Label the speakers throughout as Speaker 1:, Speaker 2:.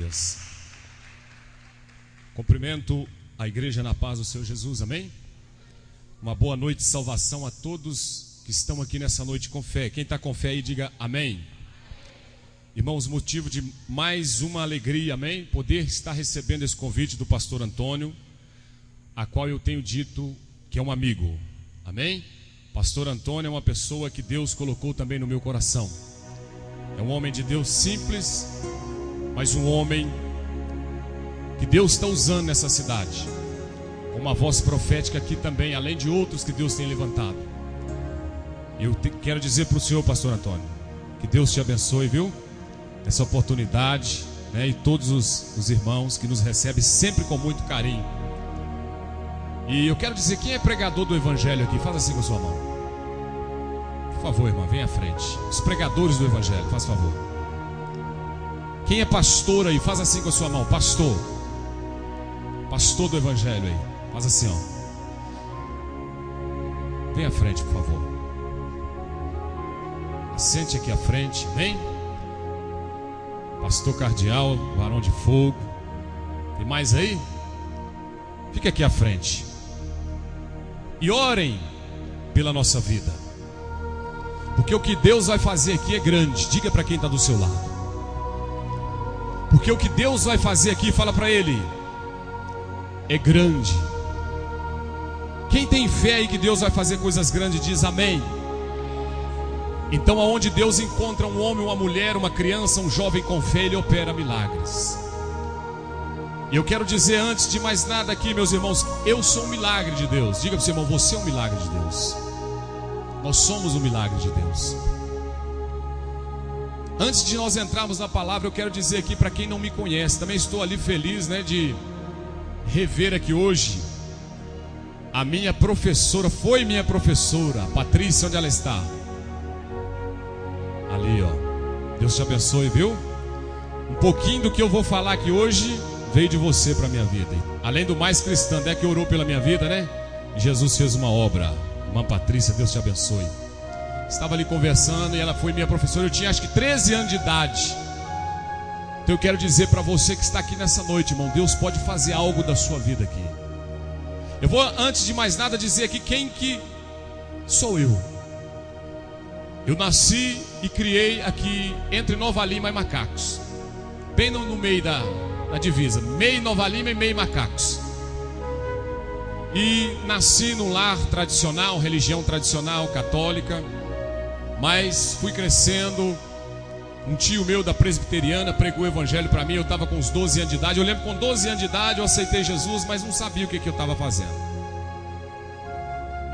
Speaker 1: dias. Cumprimento a igreja na paz do Senhor Jesus, amém? Uma boa noite de salvação a todos que estão aqui nessa noite com fé. Quem está com fé aí, diga amém. Irmãos, motivo de mais uma alegria, amém? Poder estar recebendo esse convite do pastor Antônio, a qual eu tenho dito que é um amigo, amém? Pastor Antônio é uma pessoa que Deus colocou também no meu coração. É um homem de Deus simples, mas um homem que Deus está usando nessa cidade, com uma voz profética aqui também, além de outros que Deus tem levantado. Eu quero dizer para o senhor, pastor Antônio, que Deus te abençoe, viu? Essa oportunidade, né? E todos os irmãos que nos recebem sempre com muito carinho. E eu quero dizer, quem é pregador do evangelho aqui? Faz assim com a sua mão. Por favor, irmã, vem à frente. Os pregadores do evangelho, faz favor. Quem é pastor aí? Faz assim com a sua mão. Pastor. Pastor do evangelho aí. Faz assim, ó. Vem à frente, por favor. Sente aqui à frente, vem. Pastor cardeal, varão de fogo. Tem mais aí? Fique aqui à frente. E orem pela nossa vida, porque o que Deus vai fazer aqui é grande. Diga para quem está do seu lado. Porque o que Deus vai fazer aqui, fala para ele, é grande. Quem tem fé aí que Deus vai fazer coisas grandes, diz amém. Então aonde Deus encontra um homem, uma mulher, uma criança, um jovem com fé, Ele opera milagres. E eu quero dizer antes de mais nada aqui, meus irmãos, eu sou um milagre de Deus. Diga para o seu irmão, você é um milagre de Deus. Nós somos um milagre de Deus. Antes de nós entrarmos na palavra, eu quero dizer aqui para quem não me conhece, também estou ali feliz, né, de rever aqui hoje a minha professora, foi minha professora, a Patrícia, onde ela está? Ali, ó. Deus te abençoe, viu? Um pouquinho do que eu vou falar aqui hoje veio de você para a minha vida. Além do mais, cristã, é que orou pela minha vida, né? Jesus fez uma obra. Irmã Patrícia, Deus te abençoe. Estava ali conversando e ela foi minha professora. Eu tinha acho que 13 anos de idade. Então eu quero dizer para você que está aqui nessa noite, irmão, Deus pode fazer algo da sua vida aqui. Eu vou, antes de mais nada, dizer aqui quem que sou eu. Eu nasci e criei aqui entre Nova Lima e Macacos, bem no meio da divisa, meio Nova Lima e meio Macacos. E nasci num lar tradicional, religião tradicional, católica. Mas fui crescendo. Um tio meu da presbiteriana pregou o evangelho para mim. Eu estava com uns 12 anos de idade. Eu lembro que com 12 anos de idade eu aceitei Jesus, mas não sabia o que eu estava fazendo.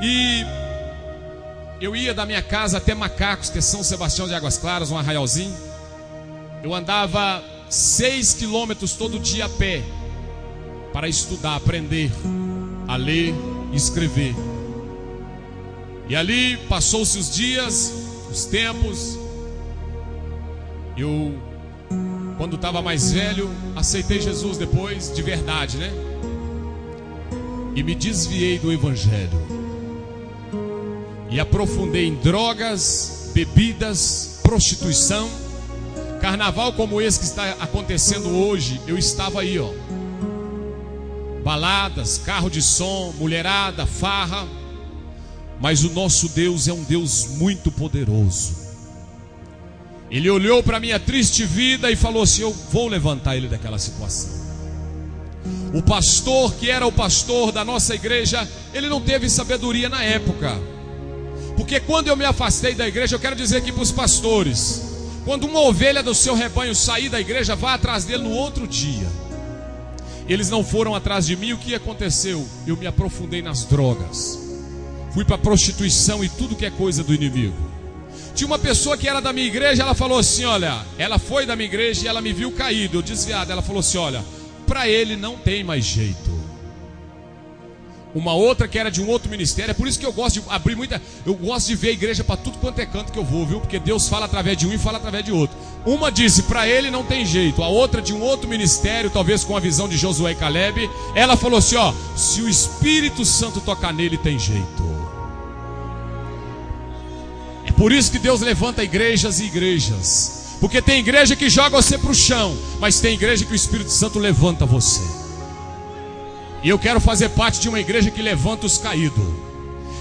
Speaker 1: E eu ia da minha casa até Macacos, que é São Sebastião de Águas Claras, um arraialzinho. Eu andava 6 quilômetros todo dia a pé para estudar, aprender a ler e escrever. E ali passou-se os dias, os tempos. Eu, quando estava mais velho, aceitei Jesus depois, de verdade, né? E me desviei do evangelho. E aprofundei em drogas, bebidas, prostituição. Carnaval como esse que está acontecendo hoje, eu estava aí, ó. Baladas, carro de som, mulherada, farra. Mas o nosso Deus é um Deus muito poderoso. Ele olhou para a minha triste vida e falou assim: eu vou levantar ele daquela situação. O pastor, que era o pastor da nossa igreja, ele não teve sabedoria na época. Porque quando eu me afastei da igreja, eu quero dizer aqui para os pastores, quando uma ovelha do seu rebanho sair da igreja, vá atrás dele no outro dia. Eles não foram atrás de mim. O que aconteceu? Eu me aprofundei nas drogas, fui para a prostituição e tudo que é coisa do inimigo. Tinha uma pessoa que era da minha igreja, ela falou assim, olha, ela foi da minha igreja e ela me viu caído, eu desviado. Ela falou assim, olha, para ele não tem mais jeito. Uma outra que era de um outro ministério, é por isso que eu gosto de abrir muita, eu gosto de ver a igreja para tudo quanto é canto que eu vou, viu? Porque Deus fala através de um e fala através de outro. Uma disse, para ele não tem jeito. A outra de um outro ministério, talvez com a visão de Josué e Caleb, ela falou assim, ó, se o Espírito Santo tocar nele, tem jeito. É por isso que Deus levanta igrejas e igrejas. Porque tem igreja que joga você para o chão, mas tem igreja que o Espírito Santo levanta você. E eu quero fazer parte de uma igreja que levanta os caídos.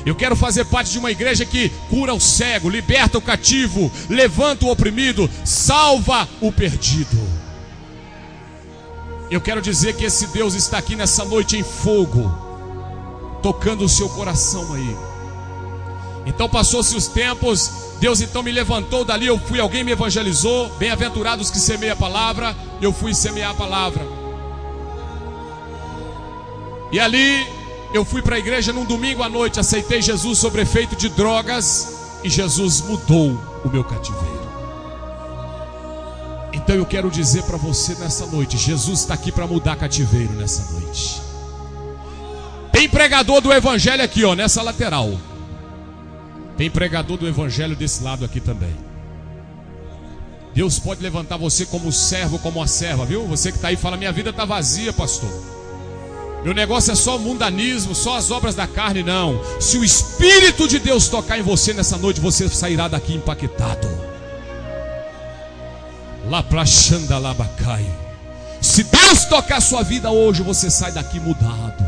Speaker 1: Eu quero fazer parte de uma igreja que cura o cego, liberta o cativo, levanta o oprimido, salva o perdido. Eu quero dizer que esse Deus está aqui nessa noite em fogo, tocando o seu coração aí. Então passou-se os tempos, Deus então me levantou dali, alguém me evangelizou. Bem-aventurados que semeiam a palavra, eu fui semear a palavra. E ali eu fui para a igreja num domingo à noite, aceitei Jesus sobre efeito de drogas, e Jesus mudou o meu cativeiro. Então eu quero dizer para você nessa noite, Jesus está aqui para mudar cativeiro nessa noite. Tem pregador do evangelho aqui, ó, nessa lateral. Tem pregador do evangelho desse lado aqui também. Deus pode levantar você como servo, como a serva, viu? Você que está aí fala, minha vida está vazia, pastor. Meu negócio é só mundanismo, só as obras da carne. Não. Se o Espírito de Deus tocar em você nessa noite, você sairá daqui impactado. Lá pra Xandalabacai. Se Deus tocar a sua vida hoje, você sai daqui mudado.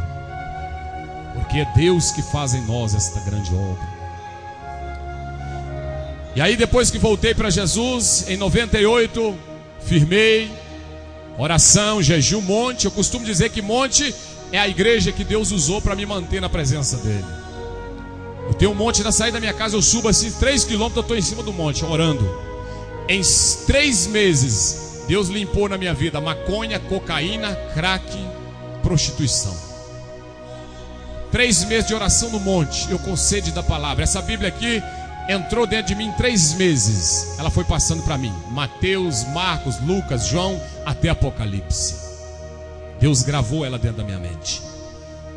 Speaker 1: Porque é Deus que faz em nós esta grande obra. E aí depois que voltei para Jesus, em 98, firmei, oração, jejum, monte. Eu costumo dizer que monte é a igreja que Deus usou para me manter na presença dele. Eu tenho um monte na saída da minha casa, eu subo assim 3 quilômetros, eu estou em cima do monte, orando. Em 3 meses, Deus limpou na minha vida maconha, cocaína, crack, prostituição. 3 meses de oração no monte, eu com sede da palavra. Essa Bíblia aqui entrou dentro de mim em 3 meses. Ela foi passando para mim, Mateus, Marcos, Lucas, João, até Apocalipse. Deus gravou ela dentro da minha mente.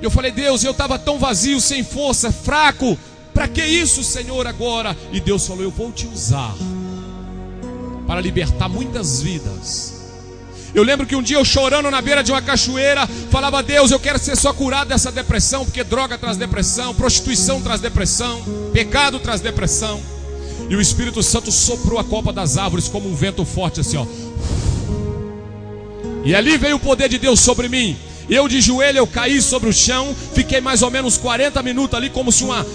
Speaker 1: Eu falei, Deus, eu estava tão vazio, sem força, fraco. Para que isso, Senhor, agora? E Deus falou, eu vou te usar para libertar muitas vidas. Eu lembro que um dia eu chorando na beira de uma cachoeira, falava, Deus, eu quero ser só curado dessa depressão, porque droga traz depressão, prostituição traz depressão, pecado traz depressão. E o Espírito Santo soprou a copa das árvores como um vento forte assim, ó. E ali veio o poder de Deus sobre mim. Eu de joelho, eu caí sobre o chão. Fiquei mais ou menos 40 minutos ali, como se uma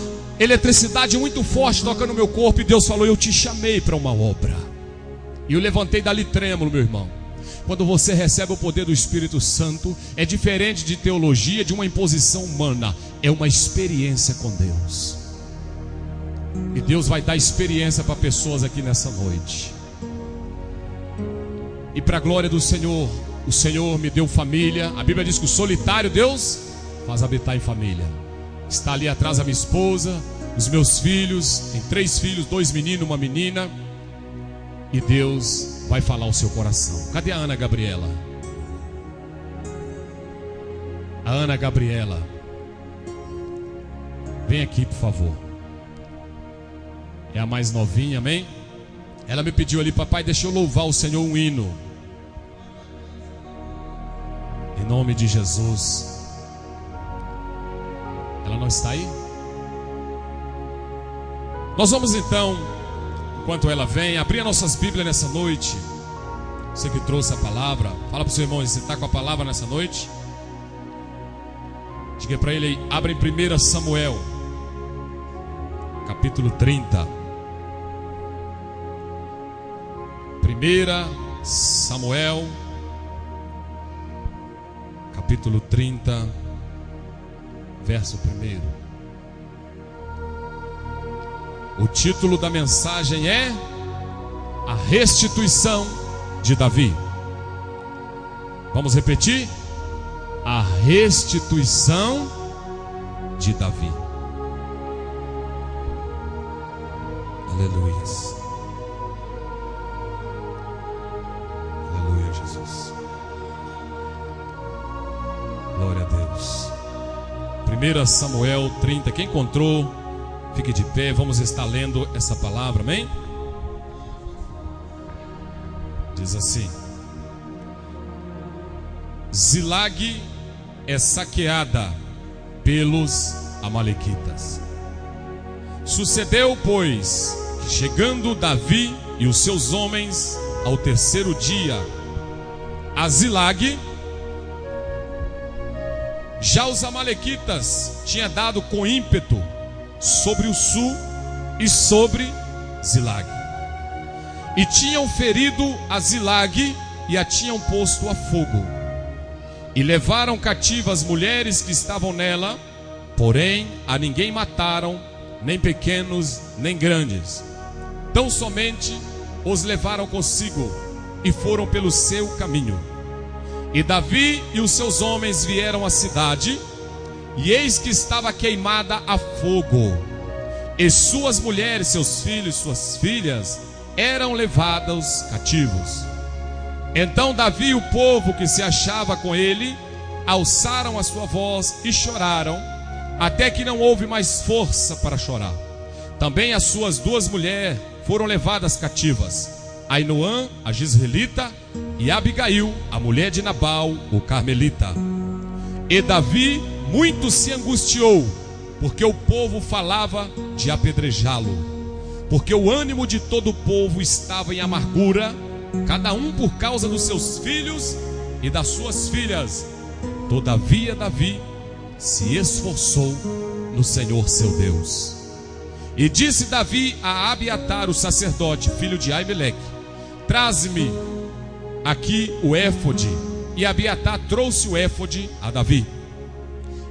Speaker 1: eletricidade muito forte tocando no meu corpo. E Deus falou, eu te chamei para uma obra. E eu levantei dali trêmulo, meu irmão. Quando você recebe o poder do Espírito Santo, é diferente de teologia, de uma imposição humana. É uma experiência com Deus. E Deus vai dar experiência para pessoas aqui nessa noite. E para a glória do Senhor, o Senhor me deu família. A Bíblia diz que o solitário Deus faz habitar em família. Está ali atrás a minha esposa, os meus filhos. Tem 3 filhos, 2 meninos, 1 menina. E Deus vai falar ao seu coração. Cadê a Ana Gabriela? A Ana Gabriela, vem aqui por favor. É a mais novinha, amém? Ela me pediu ali, papai, deixa eu louvar o Senhor um hino. Em nome de Jesus. Ela não está aí? Nós vamos então, enquanto ela vem, abrir as nossas Bíblias nessa noite. Você que trouxe a palavra, fala para o seu irmão, você está com a palavra nessa noite? Diga para ele aí, abre em 1 Samuel, capítulo 30. 1 Samuel, capítulo 30, verso 1. O título da mensagem é A Restituição de Davi. Vamos repetir? A restituição de Davi. Aleluia. Aleluia, Jesus. Glória a Deus. 1 Samuel 30. Quem encontrou, fique de pé. Vamos estar lendo essa palavra, amém? Diz assim: Zilag é saqueada pelos amalequitas. Sucedeu, pois, que chegando Davi e os seus homens ao terceiro dia a Zilag. Já os amalequitas tinham dado com ímpeto sobre o sul e sobre Zilag, e tinham ferido a Zilag e a tinham posto a fogo, e levaram cativas as mulheres que estavam nela, porém a ninguém mataram, nem pequenos nem grandes, tão somente os levaram consigo e foram pelo seu caminho. E Davi e os seus homens vieram à cidade, e eis que estava queimada a fogo, e suas mulheres, seus filhos, suas filhas eram levados cativos. Então Davi e o povo que se achava com ele alçaram a sua voz e choraram, até que não houve mais força para chorar. Também as suas duas mulheres foram levadas cativas, Ainoã, a Jezreelita, e Abigail, a mulher de Nabal, o Carmelita. E Davi muito se angustiou, porque o povo falava de apedrejá-lo, porque o ânimo de todo o povo estava em amargura, cada um por causa dos seus filhos e das suas filhas. Todavia Davi se esforçou no Senhor seu Deus. E disse Davi a Abiatar, o sacerdote, filho de Aimeleque: traze-me aqui o éfode. E Abiatar trouxe o éfode a Davi.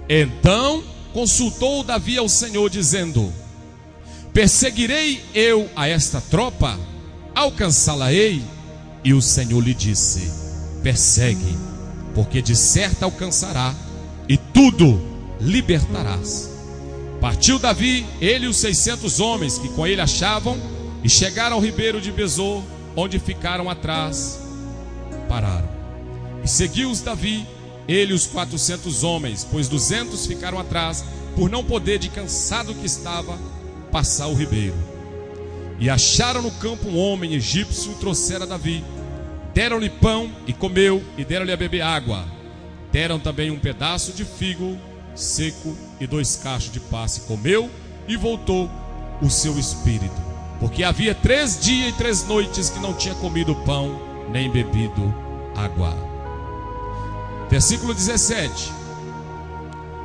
Speaker 1: Então consultou Davi ao Senhor, dizendo: perseguirei eu a esta tropa? Alcançá-la-ei? E o Senhor lhe disse: persegue, porque de certo alcançará, e tudo libertarás. Partiu Davi, ele e os 600 homens que com ele achavam, e chegaram ao ribeiro de Besor, onde ficaram atrás, pararam. E seguiu-os Davi, ele e os 400 homens, pois 200 ficaram atrás, por não poder, de cansado que estava, passar o ribeiro. E acharam no campo um homem egípcio, o trouxeram a Davi. Deram-lhe pão e comeu, e deram-lhe a beber água. Deram também um pedaço de figo seco e 2 cachos de passe. Comeu e voltou o seu espírito, porque havia 3 dias e 3 noites que não tinha comido pão, nem bebido água. Versículo 17.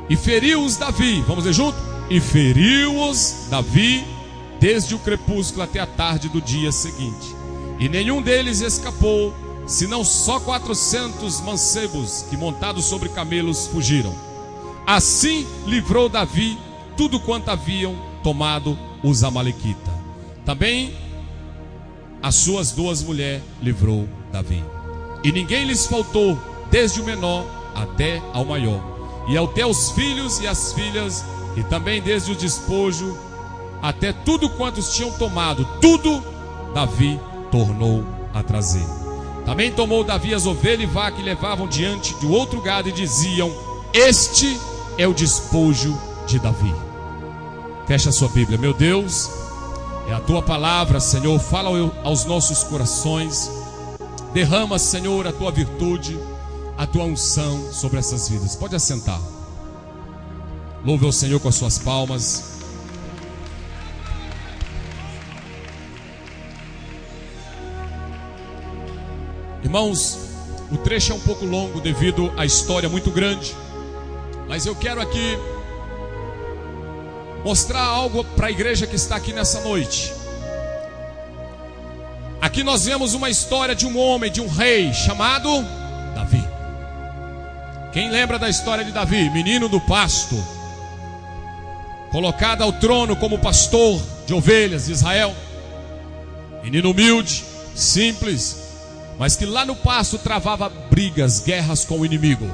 Speaker 1: E feriu-os Davi, vamos ler junto? E feriu-os Davi desde o crepúsculo até a tarde do dia seguinte, e nenhum deles escapou, senão só 400 mancebos que, montados sobre camelos, fugiram. Assim livrou Davi tudo quanto haviam tomado os amalequitas. Também as suas 2 mulheres livrou Davi. E ninguém lhes faltou, desde o menor até ao maior, e até os filhos e as filhas, e também desde o despojo até tudo quantos tinham tomado, tudo Davi tornou a trazer. Também tomou Davi as ovelhas e vacas que levavam diante de outro gado, e diziam: este é o despojo de Davi. Fecha a sua Bíblia. Meu Deus, é a tua palavra, Senhor, fala aos nossos corações. Derrama, Senhor, a tua virtude, a tua unção sobre essas vidas. Pode assentar. Louve ao Senhor com as suas palmas. Irmãos, o trecho é um pouco longo devido à história muito grande, mas eu quero aqui mostrar algo para a igreja que está aqui nessa noite. Aqui nós vemos uma história de um homem, de um rei chamado Davi. Quem lembra da história de Davi? Menino do pasto, colocado ao trono como pastor de ovelhas de Israel. Menino humilde, simples, mas que lá no pasto travava brigas, guerras com o inimigo.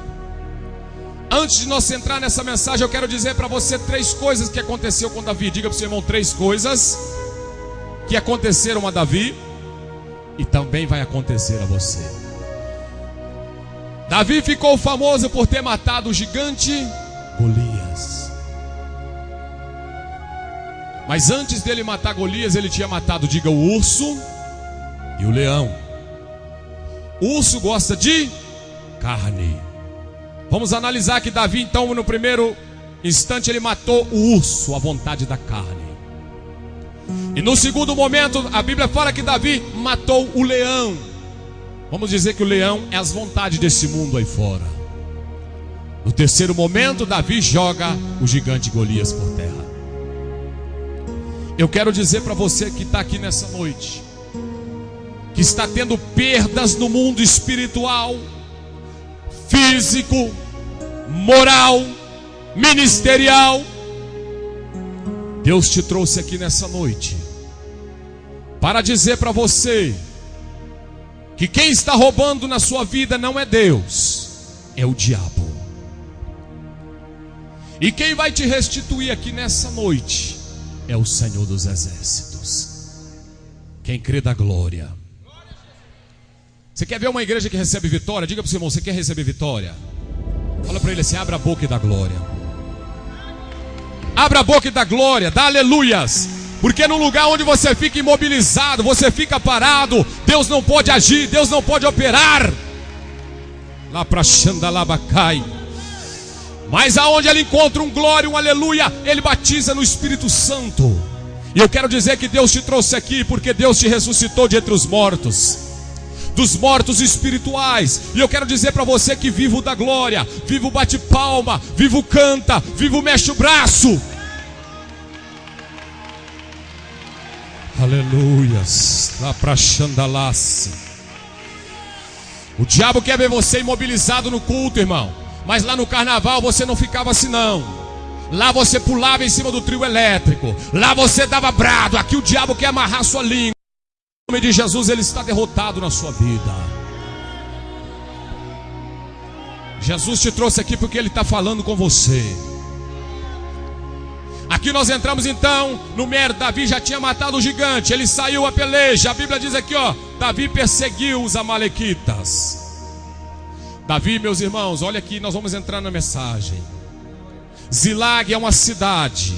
Speaker 1: Antes de nós entrar nessa mensagem, eu quero dizer para você 3 coisas que aconteceu com Davi. Diga para o seu irmão 3 coisas que aconteceram a Davi e também vai acontecer a você. Davi ficou famoso por ter matado o gigante Golias. Mas antes dele matar Golias, ele tinha matado, diga, o urso e o leão. O urso gosta de carne. Vamos analisar que Davi, então, no primeiro instante, ele matou o urso, a vontade da carne. E no segundo momento, a Bíblia fala que Davi matou o leão. Vamos dizer que o leão é as vontades desse mundo aí fora. No terceiro momento, Davi joga o gigante Golias por terra. Eu quero dizer para você que está aqui nessa noite, que está tendo perdas no mundo espiritual, físico, moral, ministerial. Deus te trouxe aqui nessa noite para dizer para você que quem está roubando na sua vida não é Deus, é o diabo. E quem vai te restituir aqui nessa noite é o Senhor dos Exércitos. Quem crê da glória. Você quer ver uma igreja que recebe vitória? Diga para o seu irmão, você quer receber vitória? Fala para ele assim, abra a boca e dá glória. Abra a boca e dá glória, dá aleluias. Porque no lugar onde você fica imobilizado, você fica parado, Deus não pode agir, Deus não pode operar. Lá para Xandalabacai. Mas aonde ele encontra um glória, um aleluia, ele batiza no Espírito Santo. E eu quero dizer que Deus te trouxe aqui porque Deus te ressuscitou de entre os mortos, dos mortos espirituais. E eu quero dizer para você que vivo da glória, vivo bate palma, vivo canta, vivo mexe o braço. Aleluias. Lá para Xandalasse. O diabo quer ver você imobilizado no culto, irmão. Mas lá no carnaval você não ficava assim não. Lá você pulava em cima do trio elétrico. Lá você dava brado. Aqui o diabo quer amarrar sua língua. Em nome de Jesus, ele está derrotado na sua vida. Jesus te trouxe aqui porque ele está falando com você. Aqui nós entramos então no mérito. Davi já tinha matado o gigante, ele saiu a peleja. A Bíblia diz aqui, ó, Davi perseguiu os amalequitas. Davi, meus irmãos, olha aqui, nós vamos entrar na mensagem. Ziklag é uma cidade,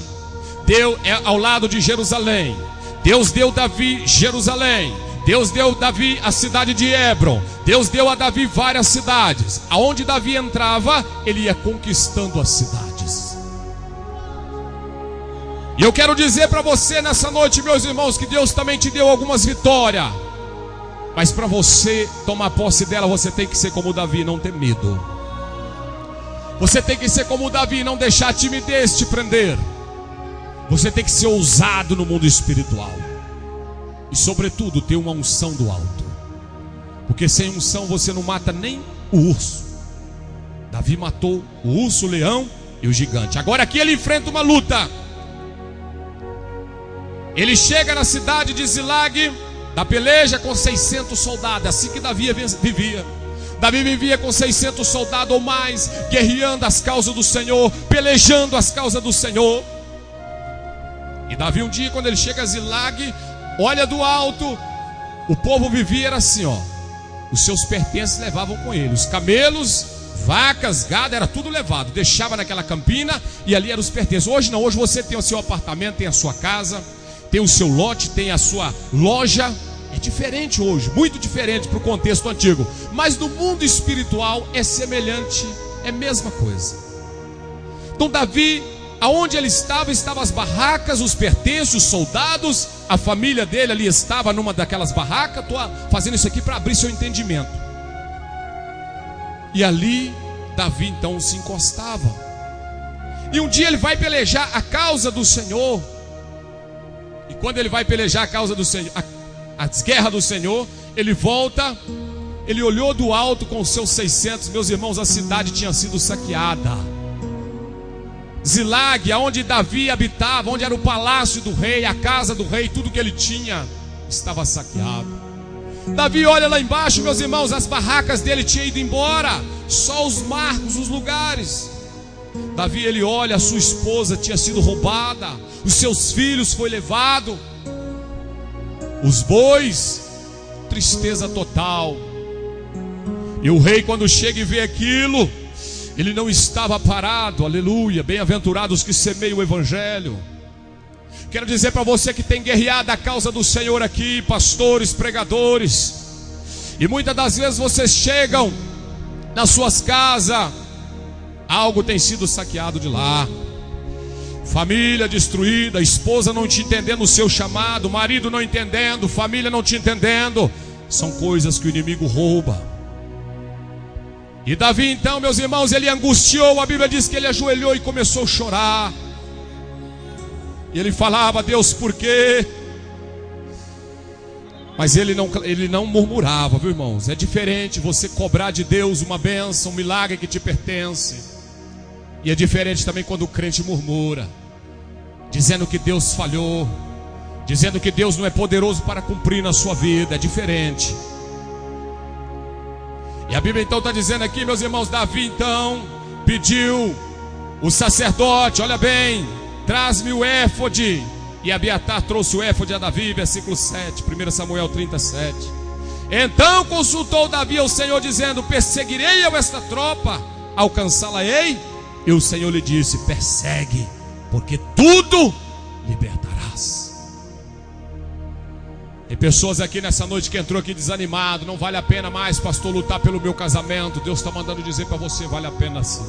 Speaker 1: é ao lado de Jerusalém. Deus deu Davi Jerusalém. Deus deu Davi a cidade de Hebron. Deus deu a Davi várias cidades. Aonde Davi entrava, ele ia conquistando as cidades. E eu quero dizer para você nessa noite, meus irmãos, que Deus também te deu algumas vitórias. Mas para você tomar posse dela, você tem que ser como Davi, não ter medo. Você tem que ser como Davi, não deixar a timidez te prender. Você tem que ser ousado no mundo espiritual. E sobretudo ter uma unção do alto. Porque sem unção você não mata nem o urso. Davi matou o urso, o leão e o gigante. Agora aqui ele enfrenta uma luta. Ele chega na cidade de Ziklag da peleja com 600 soldados. Assim que Davi vivia. Davi vivia com 600 soldados ou mais, guerreando as causas do Senhor, pelejando as causas do Senhor. E Davi um dia, quando ele chega a Ziklag, olha do alto. O povo vivia era assim, ó. Os seus pertences levavam com ele. Os camelos, vacas, gado, era tudo levado. Deixava naquela campina e ali eram os pertences. Hoje não, hoje você tem o seu apartamento, tem a sua casa, tem o seu lote, tem a sua loja. É diferente hoje, muito diferente para o contexto antigo. Mas no mundo espiritual é semelhante, é a mesma coisa. Então Davi, aonde ele estava, estavam as barracas, os pertences, os soldados. A família dele ali estava numa daquelas barracas. Estou fazendo isso aqui para abrir seu entendimento. E ali Davi então se encostava. E um dia ele vai pelejar a causa do Senhor. E quando ele vai pelejar a causa do Senhor, as guerras do Senhor, ele volta. Ele olhou do alto com os seus 600. Meus irmãos, a cidade tinha sido saqueada. Ziklag, onde Davi habitava, onde era o palácio do rei, a casa do rei, tudo que ele tinha estava saqueado. Davi olha lá embaixo, meus irmãos, as barracas dele tinham ido embora, só os marcos, os lugares. Davi, ele olha, a sua esposa tinha sido roubada, os seus filhos foi levado, os bois, tristeza total. E o rei, quando chega e vê aquilo, ele não estava parado, aleluia. Bem-aventurados que semeiam o evangelho. Quero dizer para você que tem guerreado a causa do Senhor aqui, pastores, pregadores, e muitas das vezes vocês chegam nas suas casas, algo tem sido saqueado de lá. família destruída, esposa não te entendendo o seu chamado, marido não entendendo, família não te entendendo, são coisas que o inimigo rouba. E Davi então, meus irmãos, ele angustiou, a Bíblia diz que ele ajoelhou e começou a chorar. E ele falava: Deus, por quê? Mas ele não murmurava, viu, irmãos? É diferente você cobrar de Deus uma bênção, um milagre que te pertence. E é diferente também quando o crente murmura, dizendo que Deus falhou, dizendo que Deus não é poderoso para cumprir na sua vida. É diferente. E a Bíblia então está dizendo aqui, meus irmãos, Davi então pediu o sacerdote, olha bem, traz-me o éfode. E Abiatar trouxe o éfode a Davi, versículo 7, 1 Samuel 37. Então consultou Davi ao Senhor, dizendo: perseguirei eu esta tropa, alcançá-la-ei? E o Senhor lhe disse: persegue, porque tudo libertarás. Tem pessoas aqui nessa noite que entrou aqui desanimado: não vale a pena mais, pastor, lutar pelo meu casamento. Deus está mandando dizer para você: vale a pena sim.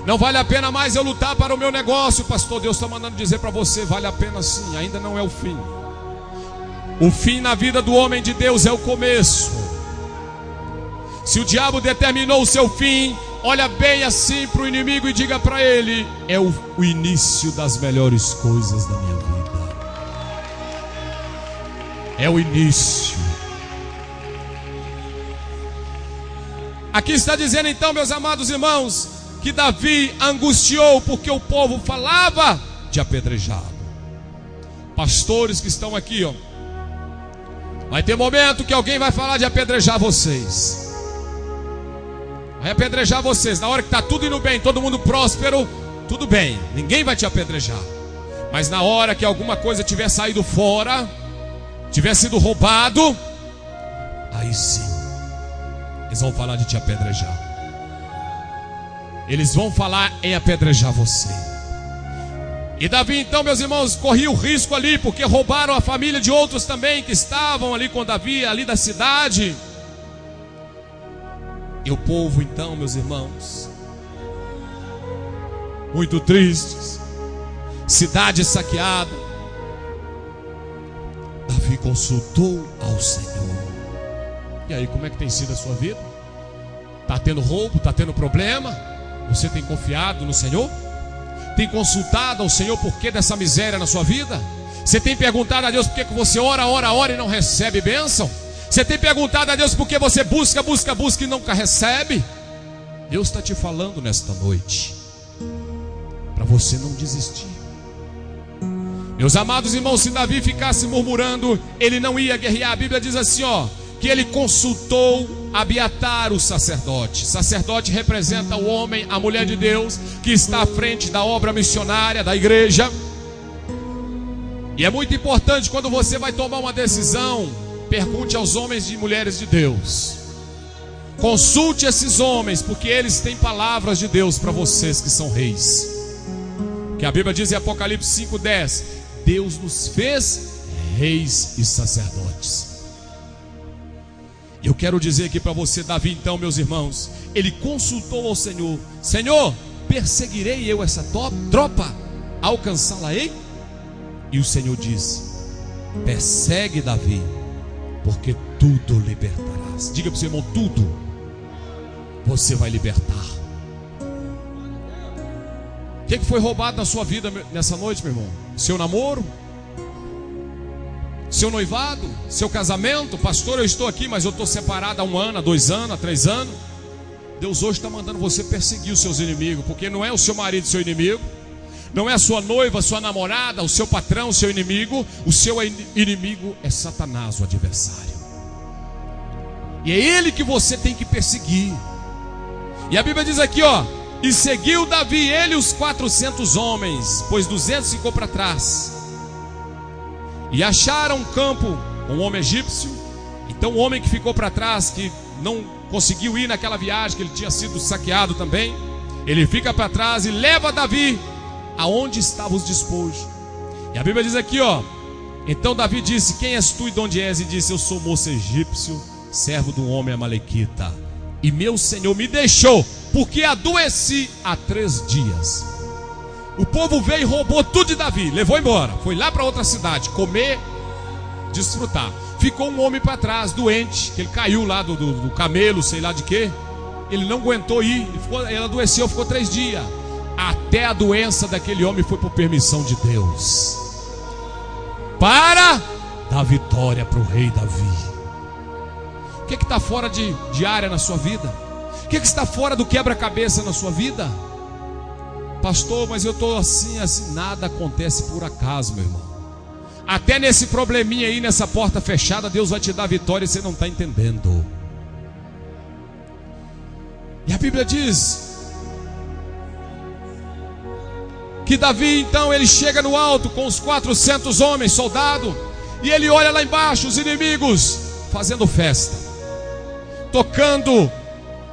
Speaker 1: Não vale a pena mais eu lutar para o meu negócio, pastor. Deus está mandando dizer para você: vale a pena sim, ainda não é o fim. O fim na vida do homem de Deus é o começo. Se o diabo determinou o seu fim, olha bem assim para o inimigo e diga para ele: é o início das melhores coisas da minha vida. É o início. Aqui está dizendo então, meus amados irmãos, que Davi angustiou porque o povo falava de apedrejá-lo. Pastores que estão aqui, ó, vai ter momento que alguém vai falar de apedrejar vocês. Vai apedrejar vocês. Na hora que está tudo indo bem, todo mundo próspero, tudo bem, ninguém vai te apedrejar. Mas na hora que alguma coisa tiver saído fora, tiver sido roubado, aí sim eles vão falar de te apedrejar. Eles vão falar em apedrejar você. E Davi então, meus irmãos, corria o risco ali, porque roubaram a família de outros também que estavam ali com Davi, ali da cidade. E o povo então, meus irmãos, muito tristes, cidade saqueada. Davi consultou ao Senhor. E aí, como é que tem sido a sua vida? Está tendo roubo? Está tendo problema? Você tem confiado no Senhor? Tem consultado ao Senhor por que dessa miséria na sua vida? Você tem perguntado a Deus por que você ora e não recebe bênção? Você tem perguntado a Deus por que você busca e nunca recebe? Deus está te falando nesta noite, para você não desistir. Meus amados irmãos, se Davi ficasse murmurando, ele não ia guerrear. A Bíblia diz assim, ó, que ele consultou Abiatar, o sacerdote. Sacerdote representa o homem, a mulher de Deus, que está à frente da obra missionária da igreja. E é muito importante, quando você vai tomar uma decisão, pergunte aos homens e mulheres de Deus. Consulte esses homens, porque eles têm palavras de Deus para vocês que são reis. Que a Bíblia diz em Apocalipse 5:10: Deus nos fez reis e sacerdotes. E eu quero dizer aqui para você, Davi então, meus irmãos, ele consultou ao Senhor: Senhor, perseguirei eu essa tropa, alcançá-la-ei? E o Senhor disse: persegue, Davi, porque tudo libertarás. Diga para o seu irmão: tudo você vai libertar. O que foi roubado na sua vida nessa noite, meu irmão? Seu namoro? Seu noivado? Seu casamento? Pastor, eu estou aqui, mas eu estou separado há 1 ano, há 2 anos, há 3 anos. Deus hoje está mandando você perseguir os seus inimigos, porque não é o seu marido seu inimigo, não é a sua noiva, a sua namorada, o seu patrão, o seu inimigo. O seu inimigo é Satanás, o adversário. E é ele que você tem que perseguir. E a Bíblia diz aqui, ó: e seguiu Davi, ele e os 400 homens, pois 200 ficou para trás. E acharam um campo, um homem egípcio. Então o homem que ficou para trás, que não conseguiu ir naquela viagem, que ele tinha sido saqueado também, ele fica para trás e leva Davi aonde estavam os despojos. E a Bíblia diz aqui, ó: então Davi disse: quem és tu e de onde és? E disse: eu sou moço egípcio, servo de um homem amalequita, e meu senhor me deixou porque adoeci há 3 dias. O povo veio e roubou tudo de Davi, levou embora, foi lá para outra cidade comer, desfrutar. Ficou um homem para trás, doente, que ele caiu lá do camelo, sei lá de quê. Ele não aguentou ir, ele adoeceu, ficou 3 dias. Até a doença daquele homem foi por permissão de Deus, para dar vitória para o rei Davi. O que está fora de área na sua vida? O que está fora do quebra-cabeça na sua vida? Pastor, mas eu estou assim, nada acontece por acaso, meu irmão. Até nesse probleminha aí, nessa porta fechada, Deus vai te dar vitória e você não está entendendo. E a Bíblia diz que Davi, então, ele chega no alto com os 400 homens, soldados, e ele olha lá embaixo, os inimigos fazendo festa, tocando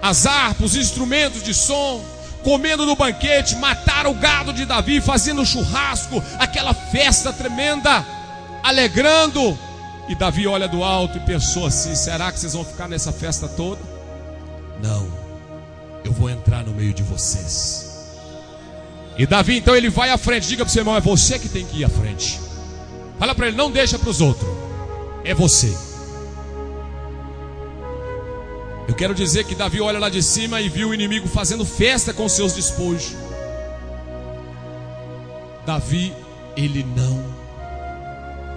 Speaker 1: as harpas, os instrumentos de som, comendo no banquete, mataram o gado de Davi, fazendo churrasco, aquela festa tremenda, alegrando. E Davi olha do alto e pensou assim: será que vocês vão ficar nessa festa toda? Não, eu vou entrar no meio de vocês. E Davi então ele vai à frente. Diga para o seu irmão: é você que tem que ir à frente. Fala para ele: não deixa para os outros, é você. Eu quero dizer que Davi olha lá de cima e viu o inimigo fazendo festa com seus despojos. Davi, ele não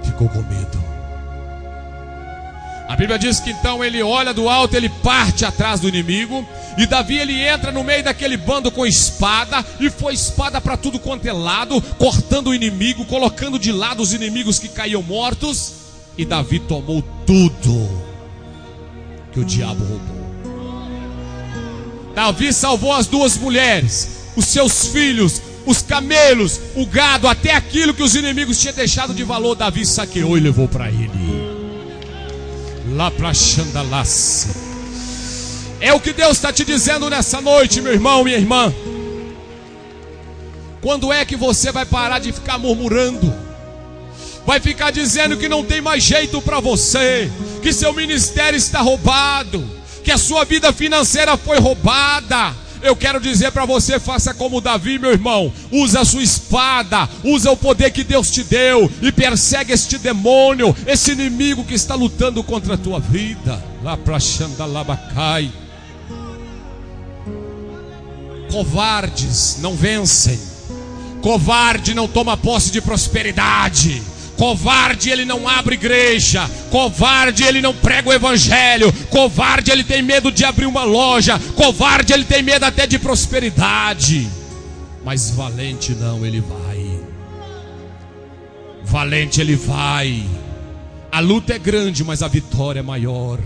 Speaker 1: ficou com medo. A Bíblia diz que então ele olha do alto, ele parte atrás do inimigo. E Davi, ele entra no meio daquele bando com espada. E foi espada para tudo quanto é lado, cortando o inimigo, colocando de lado os inimigos que caíam mortos. E Davi tomou tudo que o diabo roubou. Davi salvou as 2 mulheres, os seus filhos, os camelos, o gado, até aquilo que os inimigos tinham deixado de valor, Davi saqueou e levou para ele. Lá para Xandalace. É o que Deus está te dizendo nessa noite, meu irmão, minha irmã. Quando é que você vai parar de ficar murmurando? Vai ficar dizendo que não tem mais jeito para você, que seu ministério está roubado, que a sua vida financeira foi roubada. Eu quero dizer para você: faça como Davi, meu irmão. Usa a sua espada, usa o poder que Deus te deu e persegue este demônio, esse inimigo que está lutando contra a tua vida. Lá para Xandalabacai. Covardes não vencem. Covarde não toma posse de prosperidade. Covarde, ele não abre igreja. Covarde, ele não prega o evangelho. Covarde, ele tem medo de abrir uma loja. Covarde, ele tem medo até de prosperidade. Mas valente não, ele vai. Valente ele vai. A luta é grande, mas a vitória é maior.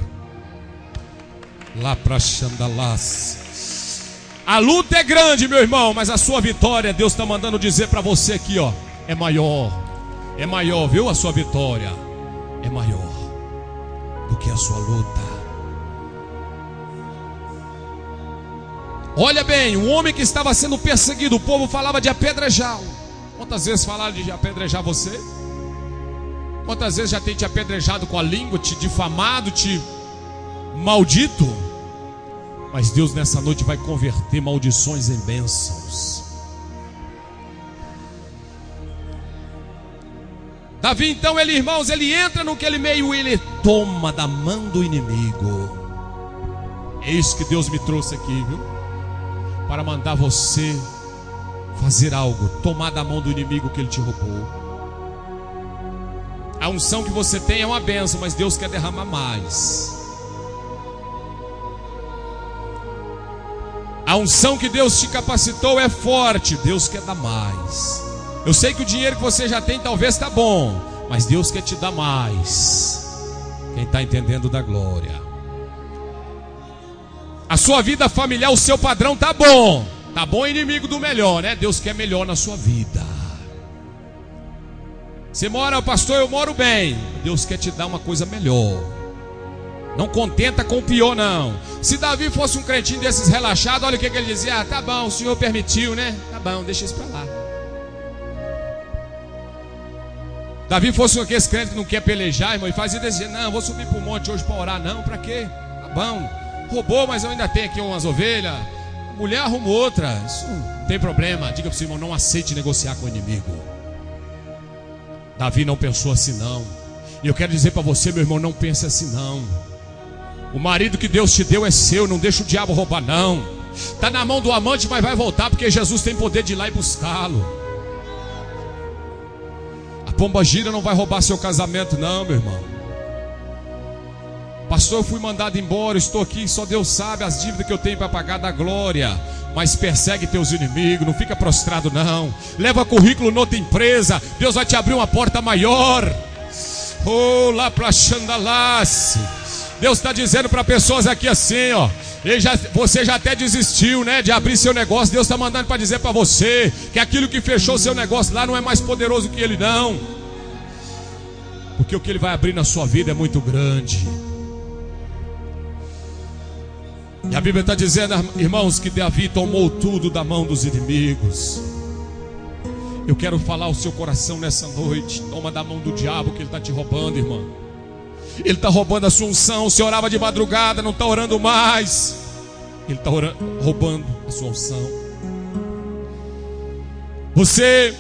Speaker 1: Lá para Xandalás. A luta é grande, meu irmão, mas a sua vitória, Deus está mandando dizer para você aqui, ó, é maior. É maior, viu? A sua vitória é maior do que a sua luta. Olha bem, um homem que estava sendo perseguido, o povo falava de apedrejá-lo. Quantas vezes falaram de apedrejar você? Quantas vezes já tem te apedrejado com a língua, te difamado, te maldito? Mas Deus nessa noite vai converter maldições em bênçãos. Davi então, irmãos, ele entra naquele meio e ele toma da mão do inimigo. É isso que Deus me trouxe aqui, viu? Para mandar você fazer algo, tomar da mão do inimigo que ele te roubou. A unção que você tem é uma bênção, mas Deus quer derramar mais. A unção que Deus te capacitou é forte, Deus quer dar mais. Eu sei que o dinheiro que você já tem talvez está bom, mas Deus quer te dar mais. Quem está entendendo da glória. A sua vida familiar, o seu padrão está bom. Está bom, inimigo do melhor, né? Deus quer melhor na sua vida. Você mora, pastor, eu moro bem. Deus quer te dar uma coisa melhor. Não contenta com o pior, não. Se Davi fosse um crentinho desses relaxados, olha o que ele dizia: ah, tá bom, o Senhor permitiu, né? Tá bom, deixa isso para lá. Davi fosse aquele crente que não quer pelejar, irmão, e fazia dizer: não, vou subir para o monte hoje para orar. Não, para quê? Tá bom, roubou, mas eu ainda tenho aqui umas ovelhas. mulher arruma outra. Isso não tem problema. Diga para o seu irmão, não aceite negociar com o inimigo. Davi não pensou assim não. E eu quero dizer para você, meu irmão, não pense assim não. O marido que Deus te deu é seu, não deixa o diabo roubar não. Está na mão do amante, mas vai voltar, porque Jesus tem poder de ir lá e buscá-lo. A pombagira não vai roubar seu casamento não, meu irmão. Pastor, eu fui mandado embora, estou aqui, só Deus sabe as dívidas que eu tenho para pagar da glória. Mas persegue teus inimigos, não fica prostrado não. Leva currículo noutra empresa, Deus vai te abrir uma porta maior. Oh, lá para Xandalasse. Deus está dizendo para pessoas aqui assim, ó. Você já até desistiu, né, de abrir seu negócio. Deus está mandando para dizer para você que aquilo que fechou seu negócio lá não é mais poderoso que ele não. Porque o que ele vai abrir na sua vida é muito grande. E a Bíblia está dizendo, irmãos, que Davi tomou tudo da mão dos inimigos. Eu quero falar ao seu coração nessa noite. Toma da mão do diabo que ele está te roubando, irmão. Ele está roubando a sua unção. Você orava de madrugada, não está orando mais. Ele está roubando a sua unção. Você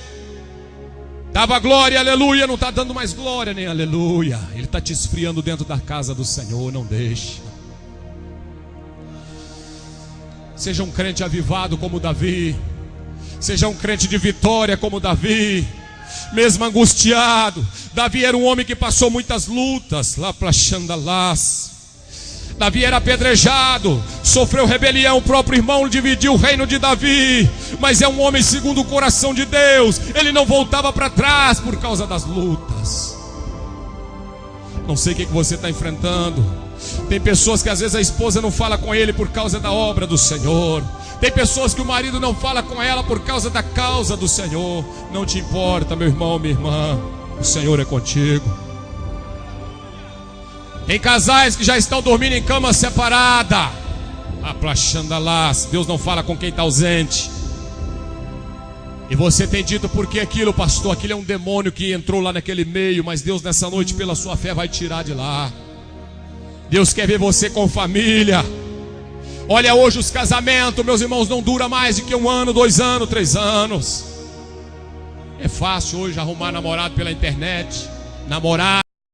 Speaker 1: dava glória, aleluia, não está dando mais glória nem aleluia. Ele está te esfriando dentro da casa do Senhor. Não deixe. Seja um crente avivado como Davi. Seja um crente de vitória como Davi. Mesmo angustiado, Davi era um homem que passou muitas lutas. Lá para Xandalás. Davi era apedrejado, sofreu rebelião, o próprio irmão dividiu o reino de Davi. Mas é um homem segundo o coração de Deus. Ele não voltava para trás por causa das lutas. Não sei o que você está enfrentando. Tem pessoas que às vezes a esposa não fala com ele por causa da obra do Senhor. Tem pessoas que o marido não fala com ela por causa da causa do Senhor. Não te importa, meu irmão, minha irmã, o Senhor é contigo. Tem casais que já estão dormindo em cama separada. Aplachando lá, Deus não fala com quem está ausente. E você tem dito, por que aquilo, pastor? Aquilo é um demônio que entrou lá naquele meio. Mas Deus nessa noite, pela sua fé, vai tirar de lá. Deus quer ver você com família. Olha hoje os casamentos, meus irmãos, não dura mais do que 1 ano, 2 anos, 3 anos. É fácil hoje arrumar namorado pela internet. Namorado.